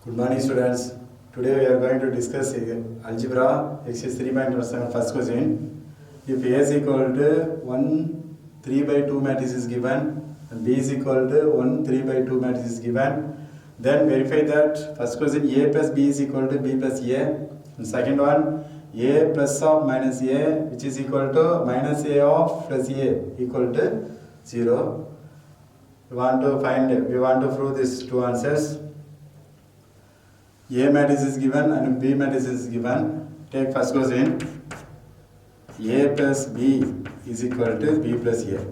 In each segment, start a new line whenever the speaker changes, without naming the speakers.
Good morning, students. Today we are going to discuss algebra exercise 3.7 first question. If A is equal to 1 3 by 2 matrix is given and B is equal to 1 3 by 2 matrix is given, then verify that first question A plus B is equal to B plus A, and second one A plus of minus A which is equal to minus A of plus A equal to 0. We want to prove these two answers. A matrix is given and B matrix is given. Take first question. A plus B is equal to B plus A.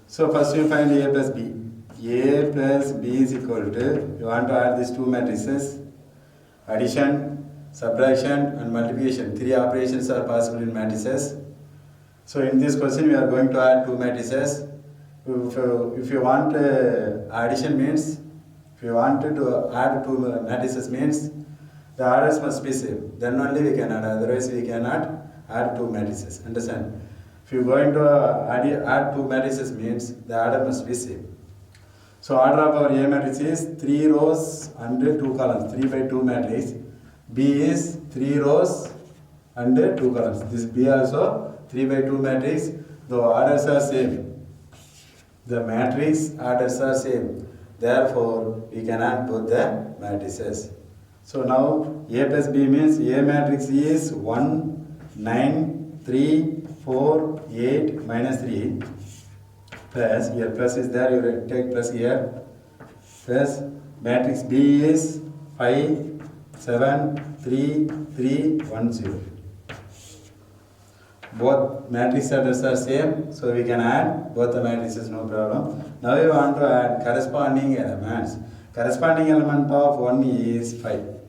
So first you find A plus B. A plus B is equal to, you want to add these two matrices. Addition, subtraction and multiplication. Three operations are possible in matrices. So in this question we are going to add two matrices. If you want addition means, if you wanted to add two matrices means the orders must be same. Then only we can add. Otherwise we cannot add two matrices. Understand? If you are going to add two matrices means the order must be same. So order of our A matrix is 3 rows and 2 columns. 3 by 2 matrix. B is 3 rows and 2 columns. This B also 3 by 2 matrix. The orders are same. The matrix orders are same. Therefore, we can add both the matrices. So now A plus B means A matrix is 1, 9, 3, 4, 8, minus 3. Plus, here plus is there, you take plus here. Plus, matrix B is 5, 7, 3, 3, 1, 0. Both matrix orders are same, so we can add both the matrices, no problem. Now we want to add corresponding elements. Corresponding element of 1 is 5.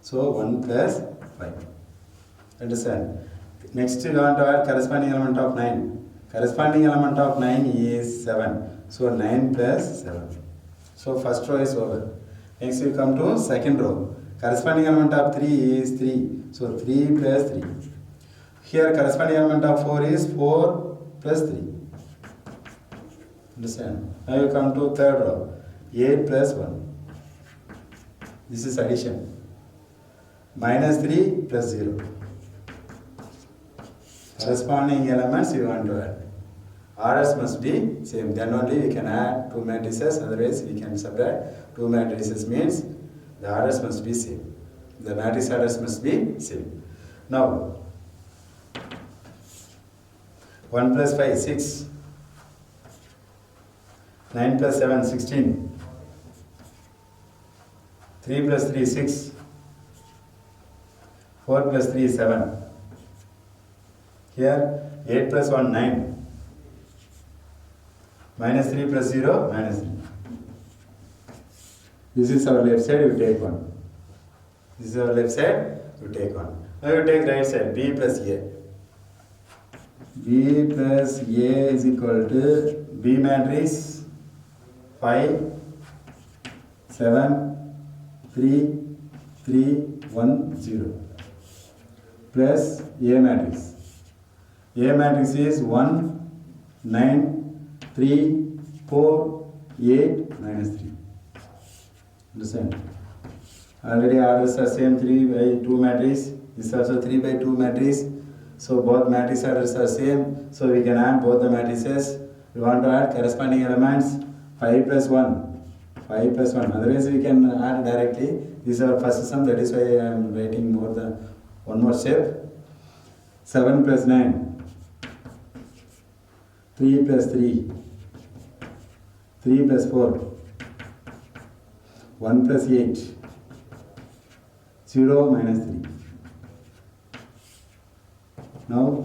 So 1 plus 5. Understand? Next we want to add corresponding element of 9. Corresponding element of 9 is 7. So 9 plus 7. So first row is over. Next we come to second row. Corresponding element of 3 is 3. So 3 plus 3. Here corresponding element of 4 is 4 plus 3. Understand? Now you come to third row. 8 plus 1. This is addition. Minus 3 plus 0. Corresponding elements you want to add. Orders must be same. Then only we can add two matrices. Otherwise we can subtract. Two matrices means the orders must be same. The matrix orders must be same. Now 1 plus 5, 6. 9 plus 7, 16. 3 plus 3, 6. 4 plus 3, 7. Here 8 plus 1, 9. Minus 3 plus 0, minus 3. This is our left side, you take 1. This is our left side, you take 1. Now you take right side, B plus A. B plus A is equal to B matrix 5, 7, 3, 3, 1, 0 plus A matrix. A matrix is 1, 9, 3, 4, 8, minus 3. Understand? Already orders are same 3 by 2 matrix. This is also 3 by 2 matrix. So both matrix orders are same. So we can add both the matrices. We want to add corresponding elements. 5 plus 1. 5 plus 1. Otherwise we can add directly. This is our first sum. That is why I am writing more than one more step. 7 plus 9. 3 plus 3. 3 plus 4. 1 plus 8. 0 minus 3. Now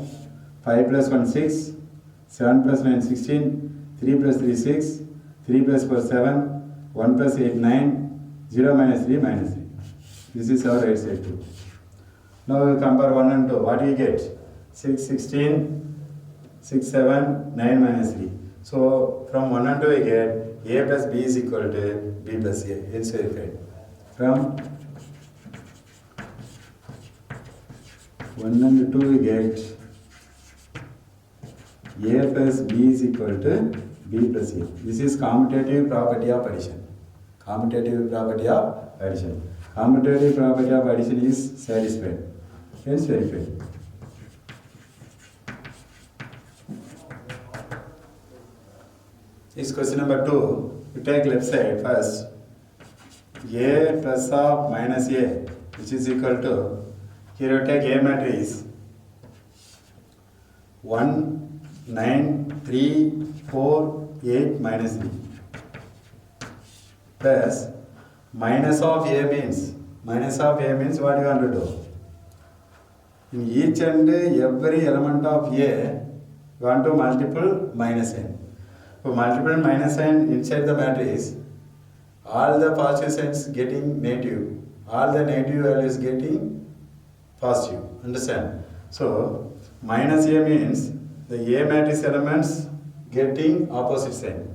5 plus 1, 6. 7 plus 9, 16. 3 plus 3, 6. 3 plus 4, 7. 1 plus 8, 9. 0 minus 3, minus 3. This is our right side too. Now we compare 1 and 2. What do you get? 6, 16. 6, 7, 9 minus 3. So from 1 and 2 we get A plus B is equal to B plus A. Hence verified. From 1 and 2 we get A plus B is equal to B plus A. This is commutative property of addition. Commutative property of addition. Commutative property of addition is satisfied. Hence verified. This question number 2. You take left side first. A plus of minus A, which is equal to, here you take A matrix 1, 9, 3, 4, 8 minus 3 plus minus of A means what you want to do? In each and every element of A, you want to multiple minus n. So multiple minus sign inside the matrix, all the positive signs getting negative, all the negative values getting positive. Understand? So minus A means the A matrix elements getting opposite sign.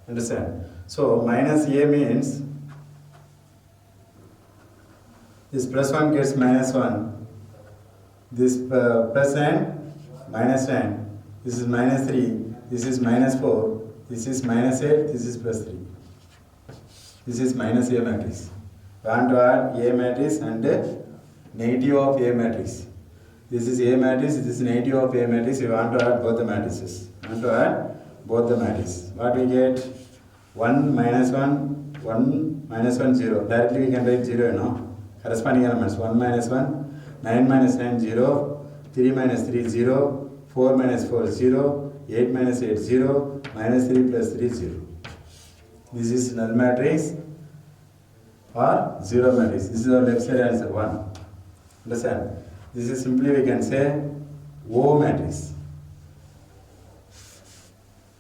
Understand? So minus A means this plus 1 gets minus 1, this plus 9 minus 9, this is minus 3, this is minus 4, this is minus 8, this is plus 3. This is minus A matrix. We want to add A matrix and negative of A matrix. This is A matrix, this is negative of A matrix. We want to add both the matrices. What we get? 1 minus 1, 1 minus 1, 0. Directly we can write 0, you know. Corresponding elements. 1 minus 1, 9 minus 9, 0. 3 minus 3, 0. 4 minus 4, 0. 8 minus 8, 0. Minus 3 plus 3, 0. This is null matrix or 0 matrix. This is our left side answer 1. Understand? This is simply we can say O matrix.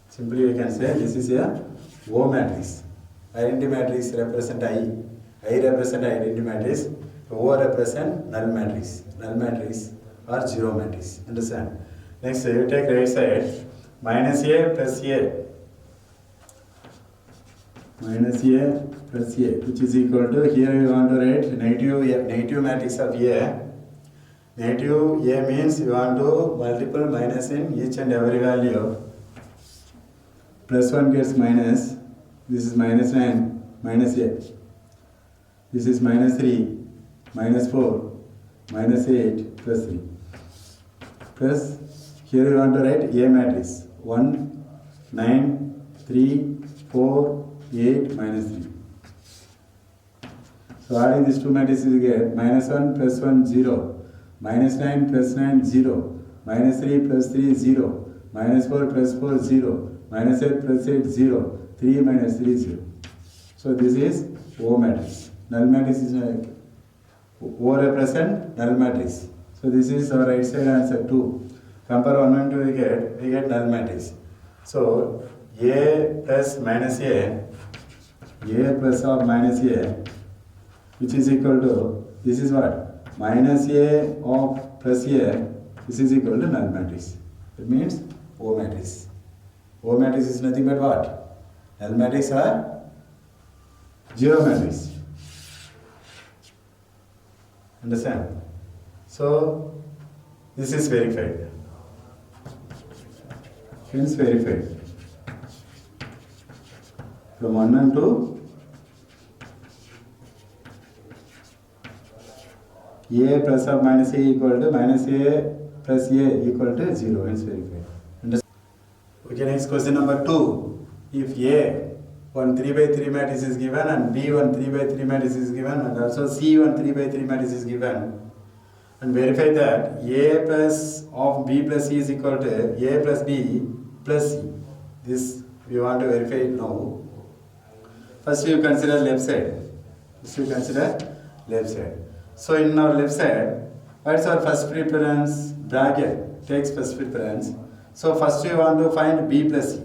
Simply we can say this is a O matrix. Identity matrix represent I. I represent identity matrix. O represent null matrix. Null matrix or 0 matrix. Understand? Next you take right side. Minus A plus A. Minus A plus A, which is equal to, here you want to write negative matrix of A. Negative A means you want to multiple minus in each and every value. Plus 1 gets minus, this is minus 9, minus A. This is minus 3, minus 4, minus 8, plus 3. Plus, here you want to write A matrix. 1, 9, 3, 4, 8, minus 3. So adding these two matrices you get minus 1 plus 1, 0. Minus 9 plus 9, 0. Minus 3 plus 3, 0. Minus 4 plus 4, 0. Minus 8 plus 8, 0. 3 minus 3, 0. So this is O matrix. Null matrix is O represent null matrix. So this is our right side answer 2. Compare 1 and 2 we get null matrix. So A plus minus A plus or minus A, which is equal to, this is what? Minus A of plus A, this is equal to null matrix. It means O matrix. O matrix is nothing but what? Null matrix or 0 matrix. Understand? So this is verified. Hence verified. From 1 and 2, A plus or minus A equal to minus A plus A equal to 0. Hence verified. Understand? Okay, next question number 2. If A 1 3 by 3 matrix is given and B 1 3 by 3 matrix is given and also C 1 3 by 3 matrix is given, and verify that A plus of B plus C is equal to A plus B plus C. This we want to verify it now. First you consider left side. So in our left side, what is our first preference? Bracket takes first preference. So first you want to find B plus C.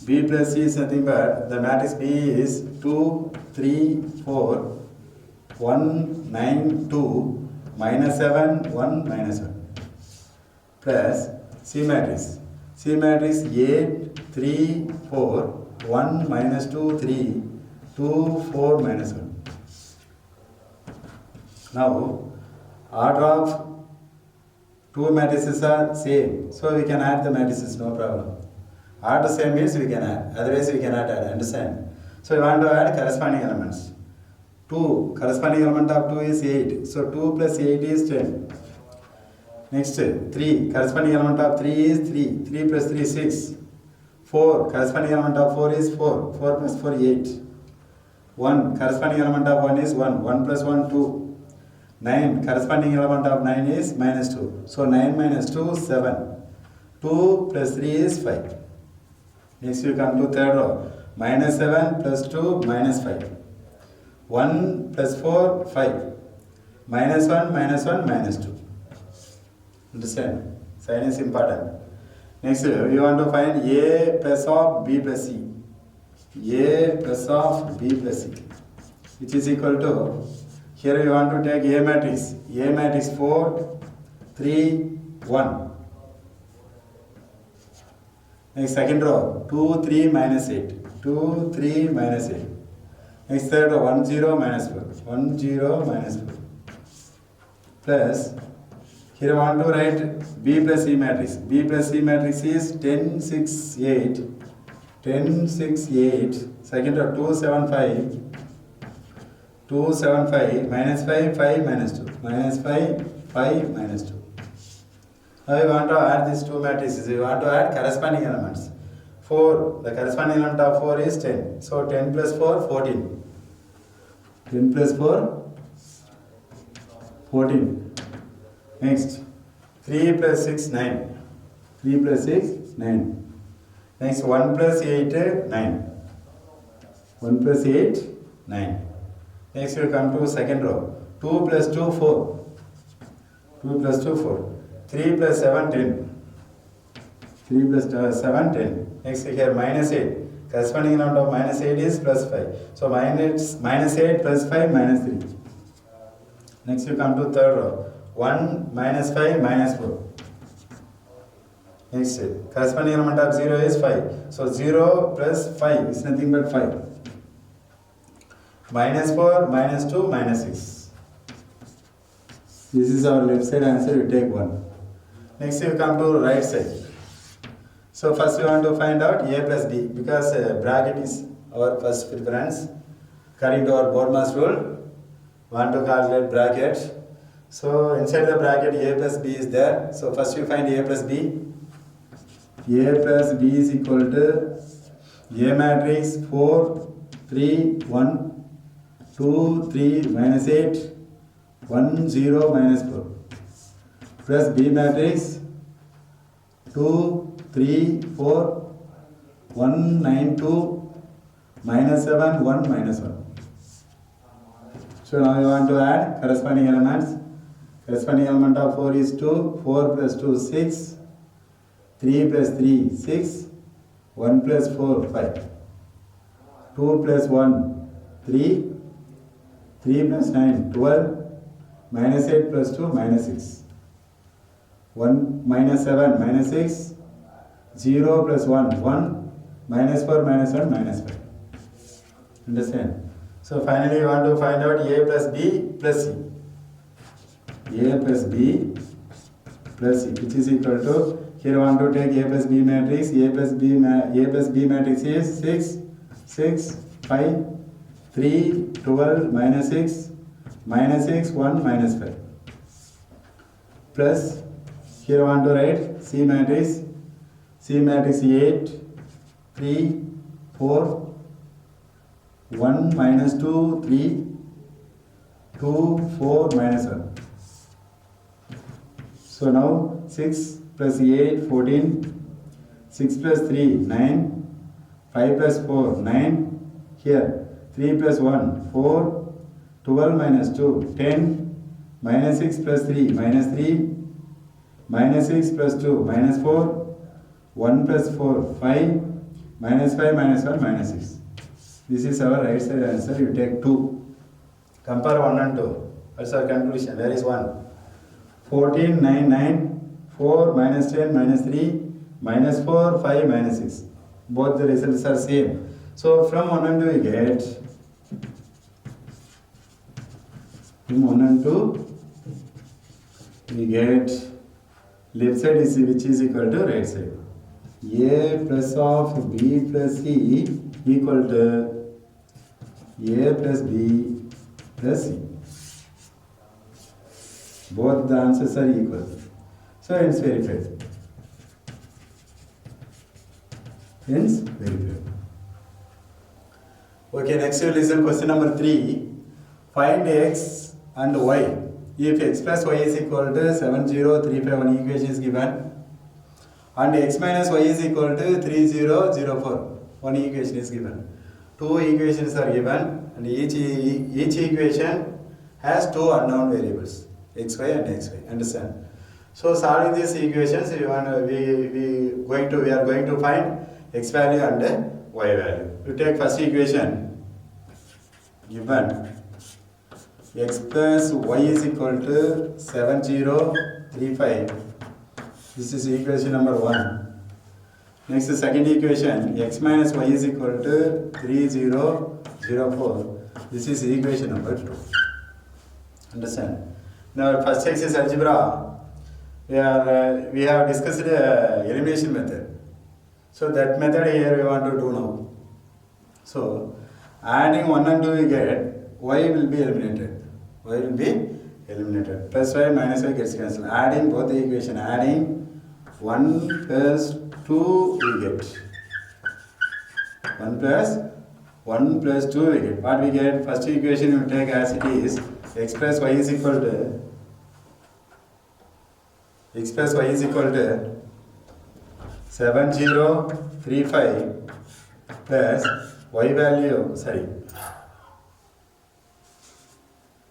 B plus C is nothing but the matrix B is 2, 3, 4, 1, 9, 2, minus 7, 1, minus 1. plus C matrix. C matrix 8, 3, 4, 1, minus 2, 3, 2, 4, minus 1. Now, order of two matrices are same, so we can add the matrices, no problem. Order same means we can add, otherwise we cannot add, understand? So we want to add corresponding elements. 2, corresponding element of 2 is 8, so 2 plus 8 is 10. Next, 3, corresponding element of 3 is 3, 3 plus 3 is 6. 4, corresponding element of 4 is 4, 4 plus 4 is 8. 1, corresponding element of 1 is 1, 1 plus 1 2. 9, corresponding element of 9 is minus 2. So 9 minus 2 is 7. 2 plus 3 is 5. Next you come to third row. Minus 7 plus 2 minus 5. 1 plus 4 5. Minus 1 minus 2. Understand? Sign is important. Next we want to find A plus of B plus C. A plus of B plus C, which is equal to, here we want to take A matrix. A matrix 4, 3, 1. Next second row, 2, 3, minus 8. 2, 3, minus 8. Next third row, 1, 0, minus 4. 1, 0, minus 4. Plus, here I want to write B plus C matrix. B plus C matrix is 10, 6, 8. 10, 6, 8. Second row, 2, 7, 5. 2, 7, 5, minus 5, 5, minus 2. Minus 5, 5, minus 2. Now we want to add these two matrices. We want to add corresponding elements. 4, the corresponding element of 4 is 10. So 10 plus 4, 14. 10 plus 4, 14. Next, 3 plus 6, 9. 3 plus 6, 9. Next, 1 plus 8, 9. 1 plus 8, 9. Next, we come to second row. 2 plus 2, 4. 2 plus 2, 4. 3 plus 7, 10. 3 plus 7, 10. Next, here minus 8. Corresponding amount of minus 8 is plus 5. So, minus 8 plus 5, minus 3. Next, you come to third row. 1 minus 5 minus 4. Next, corresponding element of 0 is 5. So, 0 plus 5 is nothing but 5. Minus 4, minus 2, minus 6. This is our left side answer, you take 1. Next you come to right side. So first we want to find out A plus B, because bracket is our first preference. According to our Bodmas rule, want to calculate bracket. So inside the bracket A plus B is there. So first you find A plus B. A plus B is equal to A matrix 4, 3, 1. 2, 3, minus 8, 1, 0, minus 4. Plus B matrix 2, 3, 4, 1, 9, 2, minus 7, 1, minus 1. So now you want to add corresponding elements. Corresponding element of 4 is 2, 4 plus 2, 6, 3 plus 3, 6, 1 plus 4, 5. 2 plus 1, 3. 3 plus 9, 12, minus 8 plus 2, minus 6. 1 minus 7, minus 6, 0 plus 1, 1, minus 4, minus 1, minus 5. Understand? So finally you want to find out A plus B plus C. A plus B plus C, which is equal to, here you want to take A plus B matrix. A plus B matrix is 6, 6, 5, 3, 12, minus 6, 1, minus 5. Plus, here I want to write C matrix. C matrix 8, 3, 4, 1, minus 2, 3, 2, 4, minus 1. So now 6 plus 8, 14, 6 plus 3, 9, 5 plus 4, 9, here. 3 plus 1, 4, 12 minus 2, 10, minus 6 plus 3, minus 3, minus 6 plus 2, minus 4, 1 plus 4, 5, minus 5, minus 1, minus 6. This is our right side answer, you take 2. Compare 1 and 2. What's our conclusion? Where is 1? 14, 9, 9, 4 minus 10 minus 3 minus 4 5 minus 6. Both the results are same. So from 1 and 2 we get, from 1 and 2 we get left side is which is equal to right side. A plus of B plus C equal to A plus B plus C. Both the answers are equal. So it's verified. Hence verified. Okay, next you listen question number 3. Find x and y. If x plus y is equal to 7035, one equation is given, and x minus y is equal to 3004, one equation is given. Two equations are given, and each equation has two unknown variables, xy and xy. Understand? So solving these equations, we are going to find x value and y value. You take first equation given x plus y is equal to 7035. This is equation number 1. Next, the second equation, x minus y is equal to 3004. This is equation number 2. Understand? Now, first x is algebra. We have discussed elimination method. So that method here we want to do now. So adding 1 and 2 we get, y will be eliminated. Y will be eliminated. Plus y minus y gets cancelled. Adding both the equation, adding 1 plus 2 we get. 1 plus 2 we get. What we get? First equation you take as it is. X plus y is equal to 7035 plus y value,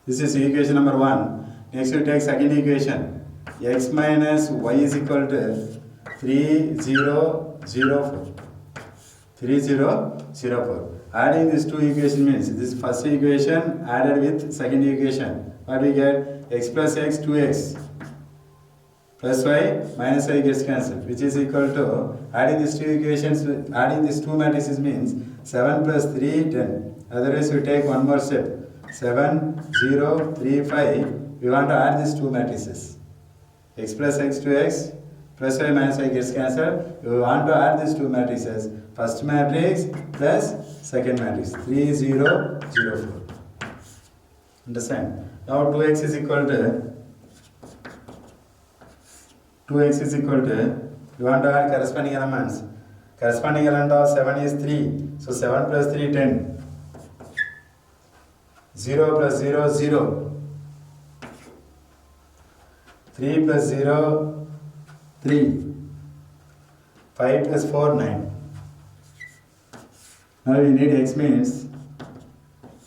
this is equation number 1. Next we take second equation. X minus y is equal to 3004. Adding these two equations means this first equation added with second equation. What we get? X plus x, 2x. Plus y minus y gets cancelled, which is equal to, adding these two equations, adding these two matrices means 7 plus 3, 10. Otherwise we take one more step. 7, 0, 3, 5. We want to add these two matrices. X plus x, 2x, plus y minus y gets cancelled. We want to add these two matrices. First matrix plus second matrix. 3, 0, 0, 4. Understand? Now 2x is equal to, we want to add corresponding elements. Corresponding element of 7 is 3. So 7 plus 3, 10. 0 plus 0, 0. 3 plus 0, 3. 5 plus 4, 9. Now we need x means,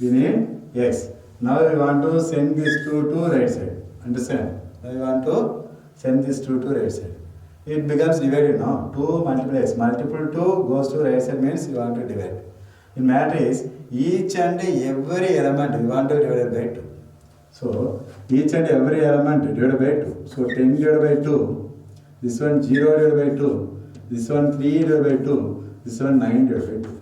we need x. Now we want to send this 2 to right side. Understand? Now we want to send this 2 to right side. It becomes divided now. 2 multiple x. Multiple 2 goes to right side means you want to divide. In matrix, each and every element we want to divide by 2. So, each and every element divided by 2. So, 10 divided by 2. This one 0 divided by 2. This one 3 divided by 2. This one 9 divided by 2.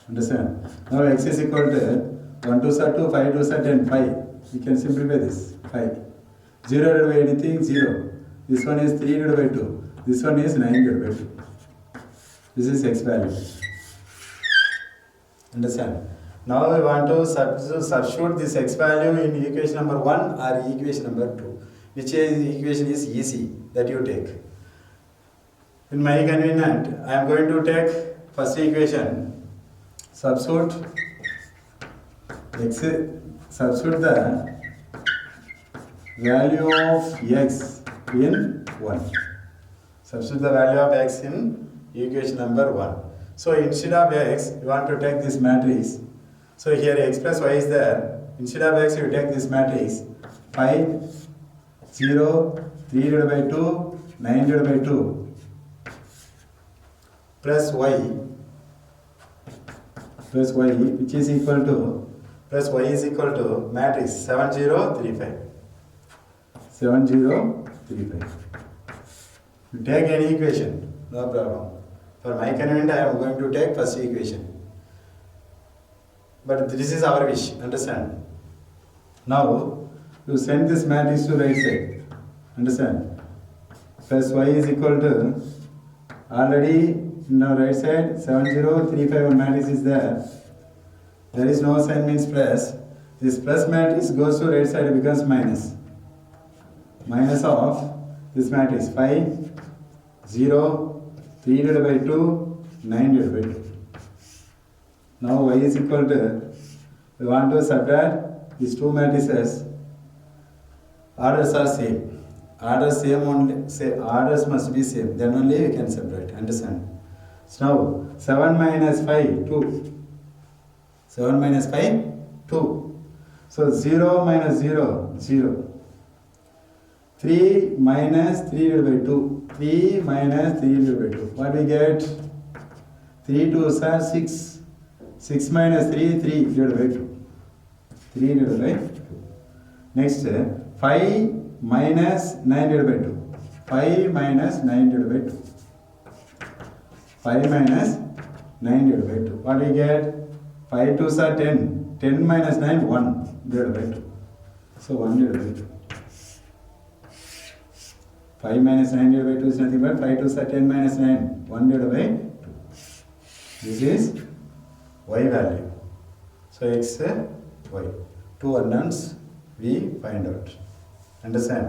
Understand? Now, x is equal to 1 2 are 2, 5 2 are 10, 5. We can simplify this. 5. 0 divided by anything, 0. This one is 3 divided by 2. This one is 9 divided by 2. This is x value. Understand? Now we want to substitute this x value in equation number 1 or equation number 2. Which equation is easy that you take. In my convenient, I am going to take first equation. Substitute the value of x in 1. Substitute the value of x in equation number 1. So instead of x, you want to take this matrix. So here x plus y is there. Instead of x, you take this matrix. 5, 0, 3 divided by 2, 9 divided by 2. Plus y, which is equal to, plus y is equal to matrix 7 0 3 5. 7035. You take any equation, no problem. For my convenience, I am going to take first equation. But this is our wish, understand? Now, you send this matrix to right side, understand? Plus y is equal to, already in our right side, 7035 matrix is there. There is no sign means plus. This plus matrix goes to right side, it becomes minus. Minus of this matrix 5, 0, 3 divided by 2, 9 divided by 2. Now y is equal to, we want to subtract these two matrices. Orders are same. Orders same only, say orders must be same. Then only we can separate. Understand? So now 7 minus 5, 2. 7 minus 5, 2. So 0 minus 0, 0. 3 minus 3 divided by 2. 3 minus 3 divided by 2. What we get? 3 2s are 6. 6 minus 3, 3 divided by 2. 3 divided by 2. Next, 5 minus 9 divided by 2. 5 minus 9 divided by 2. 5 minus 9 divided by 2. What we get? 5 2s are 10. 10 minus 9, 1 divided by 2. So 1 divided by 2. 5 minus 9 divided by 2 is nothing but 5 2s are 10 minus 9. 1 divided by 2. This is y value. So x, y. Two unknowns we find out. Understand?